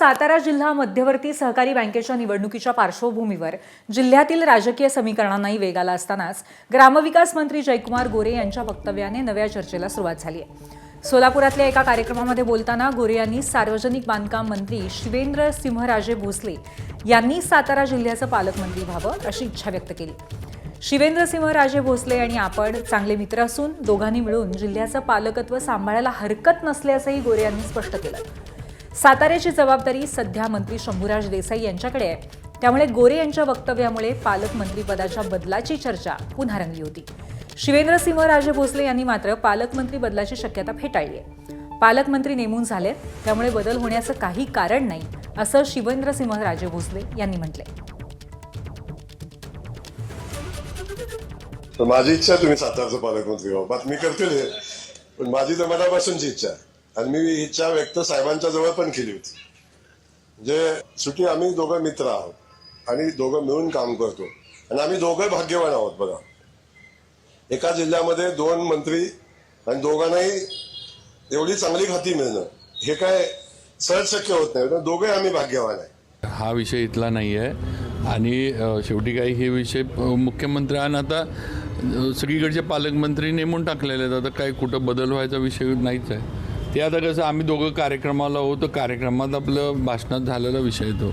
सातारा जिल्हा मध्यवर्ती सहकारी बँकेच्या निवडणुकीच्या पार्श्वभूमीवर जिल्ह्यातील राजकीय समीकरणांनाही वेग आला असतानाच ग्रामविकास मंत्री जयकुमार गोरे यांच्या वक्तव्याने नव्या चर्चेला सुरुवात झाली आहे. सोलापुरातल्या एका कार्यक्रमामध्ये बोलताना गोरे यांनी सार्वजनिक बांधकाम मंत्री शिवेंद्र सिंहराजे भोसले यांनी सातारा जिल्ह्याचं पालकमंत्री व्हावं अशी इच्छा व्यक्त केली. शिवेंद्र सिंहराजे भोसले आणि आपण चांगले मित्र असून दोघांनी मिळून जिल्ह्याचं पालकत्व सांभाळायला हरकत नसल्याचंही गोरे यांनी स्पष्ट केलं. साताऱ्याची जबाबदारी सध्या मंत्री शंभूराज देसाई यांच्याकडे आहे, त्यामुळे गोरे यांच्या वक्तव्यामुळे पालकमंत्रीपदाच्या बदलाची चर्चा पुन्हा रंगली होती. शिवेंद्रसिंहराजे भोसले यांनी मात्र पालकमंत्री बदलाची शक्यता फेटाळली आहे. पालकमंत्री नेमून झाले, त्यामुळे बदल होण्याचं काही कारण नाही असं शिवेंद्रसिंहराजे भोसले यांनी म्हटलंय. तर माझी इच्छा तुम्ही सातारचं पालकमंत्री व्हावं, बातमी करतील हे, पण माझी तर मनापासूनची इच्छा आहे आणि मी ही इच्छा व्यक्त साहेबांच्या जवळ पण केली होती. म्हणजे सुटी आम्ही दोघं मित्र आहोत आणि दोघं मिळून काम करतो आणि आम्ही दोघं भाग्यवान आहोत. बघा, एका जिल्ह्यामध्ये 2 मंत्री आणि दोघांनाही एवढी चांगली खाती मिळणं हे काय सहज शक्य होत नाही. दोघे आम्ही भाग्यवान आहे. हा विषय इथला नाही आहे आणि शेवटी काही हे विषय मुख्यमंत्र्यांना आता सगळीकडचे पालकमंत्री नेमून टाकलेले आहेत. आता काय कुठं बदल व्हायचा विषय नाहीच आहे. ते आता कसं आम्ही दोघं कार्यक्रमाला होतो, कार्यक्रमात आपलं भाषणात झालेला विषय तो